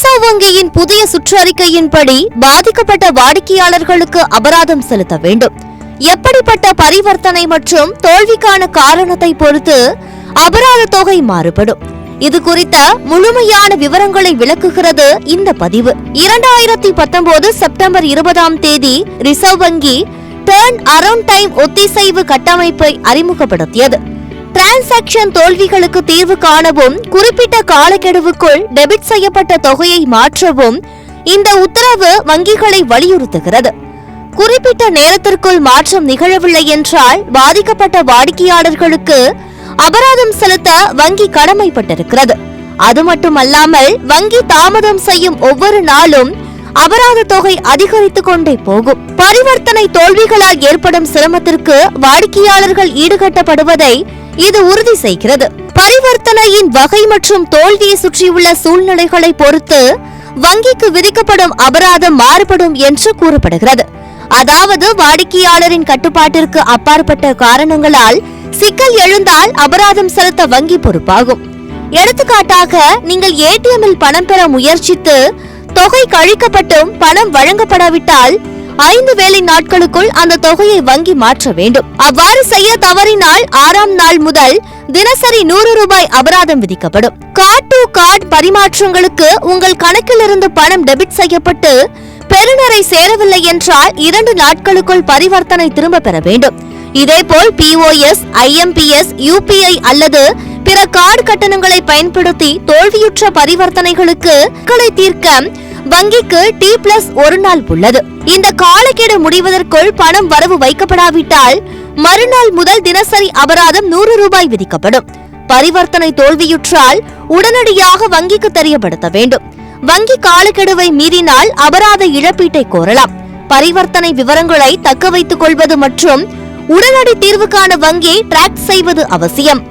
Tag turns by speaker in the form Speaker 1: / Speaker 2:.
Speaker 1: Reserve வங்கியின் புதிய சுற்றறிக்கையின்படி பாதிக்கப்பட்ட வாடிக்கையாளர்களுக்கு அபராதம் செலுத்த வேண்டும். எப்படிப்பட்ட பரிவர்த்தனை மற்றும் தோல்விக்கான காரணத்தை பொறுத்து அபராத தொகை மாறுபடும். இது குறித்த முழுமையான விவரங்களை விளக்குகிறது இந்த பதிவு. 2019 செப்டம்பர் 20 ரிசர்வ் வங்கி டர்ன் அரவுண்ட் டைம் ஒத்திசைவு கட்டமைப்பை அறிமுகப்படுத்தியது. டிரான்சாக்சன் தோல்விகளுக்கு தீர்வு காணவும் குறிப்பிட்ட காலக்கெடுவுக்குள் டெபிட் செய்யப்பட்ட தொகையை மாற்றவும் இந்த உத்தரவு வங்கிகளை வலியுறுத்துகிறது. குறிப்பிட்ட நேரத்திற்குள் மாற்றம் நிகழவில்லை என்றால் பாதிக்கப்பட்ட வாடிக்கையாளர்களுக்கு அபராதம் செலுத்த வங்கி கடமைப்பட்டிருக்கிறது. அது மட்டுமல்லாமல் வங்கி தாமதம் செய்யும் ஒவ்வொரு நாளும் அபராத தொகை அதிகரித்துக் கொண்டே போகும். பரிவர்த்தனை தோல்விகளால் ஏற்படும் சிரமத்திற்கு வாடிக்கையாளர்கள் ஈடுகட்டப்படுவதை இது உறுதி செய்கிறது. பரிவர்த்தனையின் வகை மற்றும் தோல்வியை சுற்றியுள்ள சூழ்நிலைகளை பொறுத்து வங்கிக்கு விதிக்கப்படும் அபராதம் மாறுபடும் என்று கூறப்படுகிறது. அதாவது வாடிக்கையாளரின் கட்டுப்பாட்டிற்கு அப்பாற்பட்ட காரணங்களால் சிக்கல் எழுந்தால் அபராதம் செலுத்த வங்கி பொறுப்பாகும். எடுத்துக்காட்டாக, நீங்கள் ஏடிஎம்மில் பணம் பெற முயற்சித்து தொகை கழிக்கப்பட்டும் பணம் வழங்கப்படாவிட்டால் 5 வேலை நாட்களுக்குள் அந்த தொகையை வங்கி மாற்ற வேண்டும். அவ்வாறு செய்ய தவறினால் 6ஆம் நாள் முதல் தினசரி 100 ரூபாய் அபராதம் விதிக்கப்படும். கார்டு டு கார்டு பரிமாற்றங்களுக்கு உங்கள் கணக்கிலிருந்து பணம் டெபிட் செய்யப்பட்டு பெறுநரை சேரவில்லை என்றால் 2 நாட்களுக்குள் பரிவர்த்தனை திரும்ப பெற வேண்டும். இதேபோல் POS, IMPS, UPI அல்லது பிற கார்டு கட்டணங்களை பயன்படுத்தி தோல்வியுற்ற பரிவர்த்தனைகளுக்கு தீர்க்க வங்கிக்கு T+1 நாள் உள்ளது. இந்த காலக்கெடு முடிவதற்குள் பணம் வரவு வைக்கப்படாவிட்டால் மறுநாள் முதல் தினசரி அபராதம் 100 ரூபாய் விதிக்கப்படும். பரிவர்த்தனை தோல்வியுற்றால் உடனடியாக வங்கிக்கு தெரியப்படுத்த வேண்டும். வங்கி காலக்கெடுவை மீறினால் அபராத இழப்பீட்டை கோரலாம். பரிவர்த்தனை விவரங்களை தக்க வைத்துக் கொள்வது மற்றும் உடனடி தீர்வுக்கான வங்கியை டிராக் செய்வது அவசியம்.